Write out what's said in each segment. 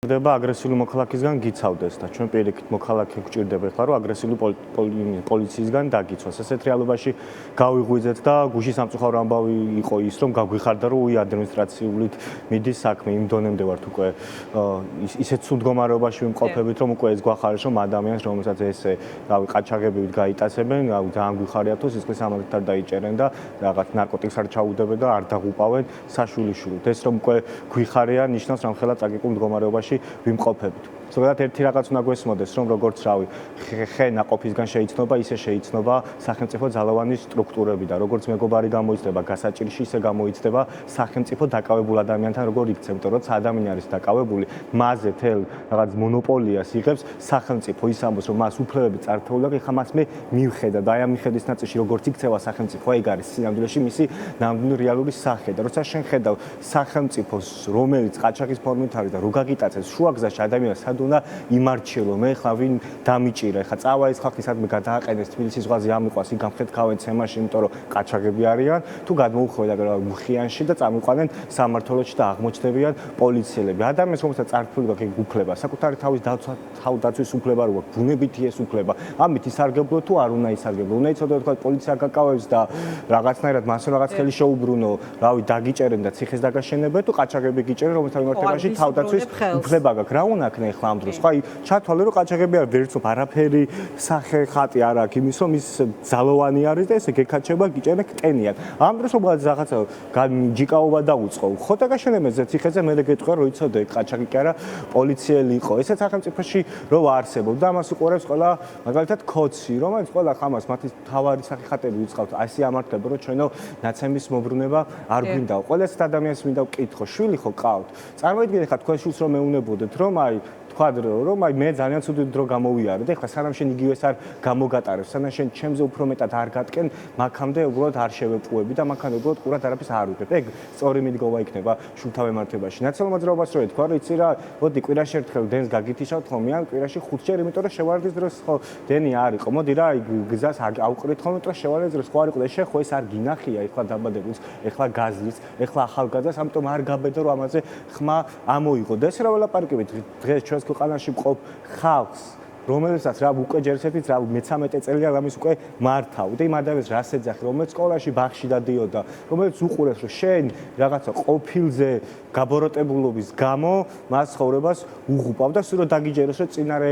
დება აგრესიული მოქალაქისგან გიცავდეს და ჩვენ პირიქით მოქალაქე გვჭირდება ახლა რომ აგრესიული პოლიციისგან დაგიცვას. ესეთ რეალობაში გავიღვიძეთ და გუშინ სამწუხარო ამბავი იყო ის რომ გაგვიხარდა რომ ადმინისტრაციულით მიდის საქმე იმ დონემდე ვართ უკვე ისეთ სულ მდგომარეობაში ვიმყოფებით რომ უკვე ეს გვახარეს რომ ადამიანს რომელსაც ესე რავი ყაჩაღებივით გაიტაცებენ ძალიან გვიხარია თუ სისხლის ამალით არ დაიჭერენ და რაღაც ნარკოტიკს არ ჩაუდებენ და არ დაღუპავენ საშვილიშვილით. ეს რომ უკვე გვიხარია ნიშნავს რამხელა ტრაგიკულ მდგომარეობაში ვიმყოფებით. ზოგადად ერთი რაღაც უნდა გვესმოდეს, რომ როგორც რავი, ხე ნაყოფისგან შეიცნობა, ისე შეიცნობა სახელმწიფო ძალოვანი სტრუქტურები და როგორც მეგობარი გამოიცდება გასაჭირში, ისე გამოიცდება სახელმწიფო დაკავებულ ადამიანთან როგორ იქცევ, იმიტომ რომ ადამიანი არის დაკავებული, მასზე თელ რაღაც მონოპოლიას იღებს სახელმწიფო, ის ამბობს, რომ მას უფლებები წართული აქვს, ეხლა მას მე მივხედა და აი ამ მიხედის ნაწილში როგორც იქცევა სახელმწიფო, ეგ არის სინამდვილეში მისი ნამდვილი რეალური სახე და როცა შენ ხედავ სახელმწიფოს, რომელიც ყაჩაღის ფორმით არის და რო გაგიტაცებს შუაგზაში ადამიანს უნდა იმარჩიელო მე ხა ვინ დამიჭირა ხა წავა ეს ხალხი სადმე გადააყენეს თბილისის ზღვაზე ამიყვას იქ გამხედქავენ ცემაში იმიტომ რომ ყაჩაღები არიან თუ გადმოუხვედა მუხიანში და წამიყვანენ სამმართველოში და აღმოჩნდებიან პოლიციელები ადამიანს რომელსაც წარფული გაქვს უფლება საკუთარი თავის თავდაცვის უფლება რო აქვს ბუნებითი ეს უფლება ამით ისარგებლო თუ არ უნდა ისარგებლო უნდა იცოდე თქვა პოლიცია გაკავებს და რაღაცნაირად მას რაღაც ხელი შეუბრუნო რავი დაგიჭერენ და ციხეს დაგაშენებენ თუ ყაჩაღები გიჭერენ რომელთა მიმართებაში თავდაცვის უფლება გაქვს რა უნდა ქნა ეხლა ამ დროს ხო აი ჩათვალე რომ ყაჩაღები არ ვერცობ არაფერი სახე ხატი არ აქვს იმის რომ ის ძალოვანი არის და ესე გეკაჩება გიჭერენ კტენიან ამ დროს რაღაცა ჯიკაობა დაუწყო ხო დაგაშენებენ ციხეზე მე გეტყვი რომ იცოდე ყაჩაღი კი არა პოლიციელი იყო ესეც სახელმწიფოში რო არსებობდა და ამას უყურებს ყველა მაგალითად ქოცი რომელიც ყველა ხამას მათი თავარი სახეხატები უწყავთ ასე ამართლება რომ ჩვენო ნაცემის მოbrunება არ გვინდა ყველა ეს ადამიანს მინდა ვკითხო შვილი ხო ყავთ წარმოიდგინე ხა თქვენ შვილს რომ მეუნებოდეთ რომ აი თქვა რომ აი მე ძალიან ცუდი დრო გამოვიარე და ეხლა სანამ შენ იგივეს არ გამოგატარებ სანამ შენ ჩემზე უფრო მეტად არ გატკენ მაქამდე უბრალოდ არ შევეპყუები და მაქამდე უბრალოდ ყურად არაფერს არ ვიღებ ეგ სწორი მიდგომა იქნება შულთა მემართებაში ნაცნობ მოძრაობას რო ეთქვა რომ იცი რა მოდი კვირაში ერთხელ დენს გაგითიშავთ ხოლმე ან კვირაში 5 ჯერ იმიტომ რომ შევარდის დროს ხო დენი არ იყო მოდი რა აი გზას აუყრით ხოლმე იმიტომ შევარდის დროს ხო არ იყო და შე ხო ეს არ გინახია ეხლა დაბადებულს ეხლა გაზლის ეხლა ახალგაზრდას ამიტომ არ გაბედო რომ ამაზე ხმა ამოიღო და ეს რა ველაპარაკებით დღეს ჩვენს ქვეყანაში მყოფ ხალხს რომელსაც რა უკვე ჯერ ესეთი რა მე-13 წელია რამის უკვე მართავ და იმ ადამიანს რას ეძახი რომელიც სკოლაში ბაღში დადიოდა რომელიც უყურებს რომ შენ რაღაცა ყოფილზე გაბოროტებულობის გამო მას ცხოვრებას უღუპავ და სულ რომ დაგიჯეროს რომ წინარე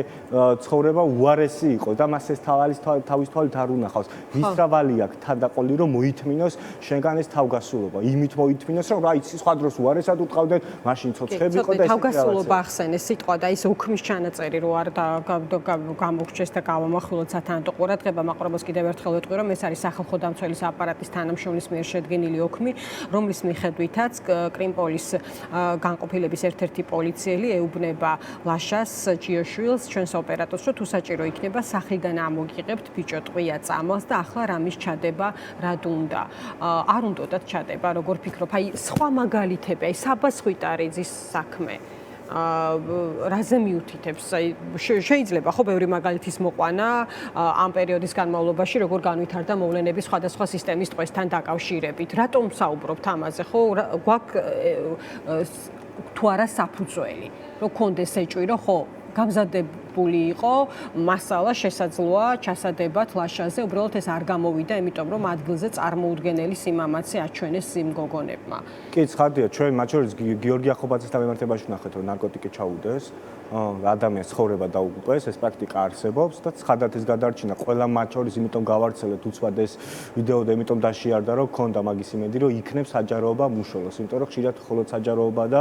ცხოვრება უარესი იყო და მას ეს თავის თვალით არ უნახავს ვის რავალი აქვს თანდაყოლი რომ მოითმინოს შენგან ეს თავგასულობა იმით მოითმინოს რომ რა იცი სხვა დროს უარესად უტყავდნენ მაშინ ცოცხლები იყო და ეს თავგასულობა ახსენე სიტყვა და ის უქმის ჩანაწერი რო არ გამოგრჩეს და გავამახვილოთ სათანადო ყურადღება მაყურებელს კიდევ ერთხელ ვეტყვი რომ ეს არის სახელმწიფო დამცველის აპარატის თანამშრომლის მიერ შედგენილი ოქმი რომლის მიხედვითაც კრიმპოლის განყოფილების ერთ-ერთი პოლიციელი ეუბნება ლაშას ჯიოშვილს ჩვენს ოპერატორს რომ თუ საჭირო იქნება სახლიდან ამოგიღებთ ბიჭო ტყვია წამალს და ახლა რამის ჩადება რად უნდა არ უნდათ ჩადება როგორ ფიქრობ აი სხვა მაგალითები აი საბას ხვიტარიძის საქმე რაზე მიუთითებს აი შეიძლება ხო ბევრი მაგალითის მოყვანა ამ პერიოდის განმავლობაში როგორ განვითარდა მოვლენები სხვადასხვა სისტემის ტყვესთან დაკავშირებით რატომ საუბრობთ ამაზე ხო გვაქვს თუ არა საფუძველი რომ კონდეს ეჭვი რომ ხო გამზადებული იყო მასალა შესაძლოა ჩასადებად ლაშაზე უბრალოდ ეს არ გამოვიდა იმიტომ რომ ადგილზე წარმოუდგენელი სიმამაცე აჩვენეს იმ გოგონებმა კი ცხადია ჩვენ მათ შორის გიორგი ახობაძესთან მიმართებაში ვნახეთ რომ ნარკოტიკი ჩაუდეს ადამიანს ცხოვრება დაუღუპეს ეს პრაქტიკა არსებობს და ცხადად ის გადარჩინა ყველა მათ შორის იმიტომ გავარცელეთ უცბად ეს ვიდეო და იმიტომ დაშიარდა რომ ქონდა მაგის იმედი რომ იქნებ საჯაროობა მუშაობს იმიტომ რომ ხშირად მხოლოდ საჯაროობა და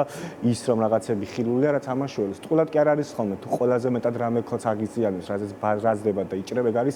ის რომ რაღაცები ხილულია რაც ამაშველებს ტყულად კი არ არის ხოლმე თუ ყველაზე მეტად რამე ხოც აგიზიანებს რაზეც ბაზრდება და იჭრებ ეგ არის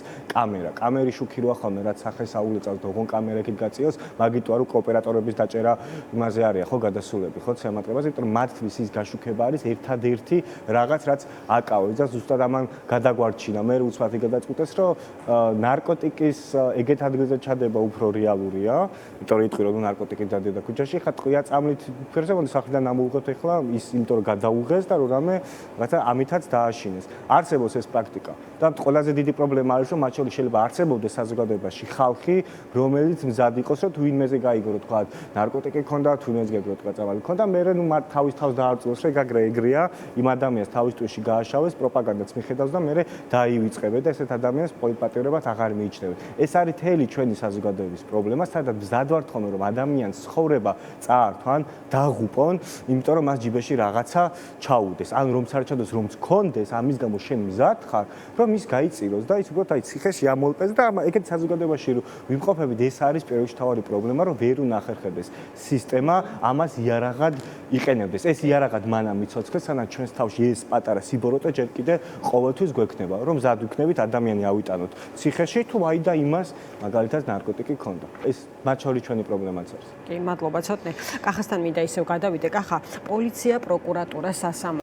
კამერი შუქი როა ხოლმე რაც სახეს აულეწავს და ოღონ კამერა იქით გაწიოს მაგიტოა რომ კოოპერატორების დაჭერა იმაზე არის ხო გადასულები ხო ცემატყებას იმიტომ რომ მათთვის ის გაშუქება არის ერთადერთი რაღაც რაც აკავებს და ზუსტად ამან გადაგვარჩინა მე უცბად გადაწყვიტეს რომ ნარკოტიკის ეგეთ ადგილზე ჩადება უფრო რეალურია იმიტომ რომ იტყვი რომ ნარკოტიკი დადიოდა ქუჩაში ხა ტყვია წამლით ფერზე მოდი სახლიდან ამოვიღოთ ეხლა ის იმიტომ რომ გადაუღეს და რომ რამე რაღაცა ამითაც დააშინეს არსებობს ეს პრაქტიკა. და ყველაზე დიდი პრობლემა არის, რომ მათ შორის შეიძლება არსებობდეს საზოგადოებაში ხალხი, რომელიც მზად იყოს, რომ თუ ვინმეზე გაიგო, თქვა, ნარკოტიკი ქონდა, თუ ვინმეზე გაიგო, თქვა, წამალი ქონდა, მე ნუ მათ თავის თავს დაარწმუნოს, რომ ეგრეა, იმ ადამიანს თავის ტვინში გააშავეს, პროპაგანდაც მიხედავს და მე დაივიწყებენ და ესეთ ადამიანს პოლიტპატიურებად აღარ მიიჩნევენ. ეს არის თელი ჩვენი საზოგადოების პრობლემა, სადაც მზად ვართ ხოლმე, რომ ადამიანს ცხოვრება წაართვან, დაღუპონ, იმიტომ რომ მას ჯიბეში რაღაცა ჩაუდეს. ან რომ საერთოდ რომც ქონდეს, ამის გამო შენ მზად ხარ, რომ ის გაიწიროს და ის უბრალოდ აი ციხეში ამოლყეს და ეგეთ საზოგადოებაში რომ ვიმყოფებით, ეს არის პირველი თავარი პრობლემა, რომ ვერ უნახერხებდეს სისტემა ამას იარაღად იყენებდეს. ეს იარაღად მანამ მიცოცხლეს, სანამ ჩვენს თავში ეს პატარა სიბოროტე ჯერ კიდე ყოველთვის გვექნება, რომ მზად ვიქნებით ადამიანი ავიტანოთ ციხეში თუ აი და იმას მაგალითად ნარკოტიკი ქონდა. ეს მათ შორის ჩვენი პრობლემაც არის. კი, მადლობა ცოტნე. კახასთან მინდა ისევ გადავიდე. კახა, პოლიცია, პროკურატურა, სასამართლო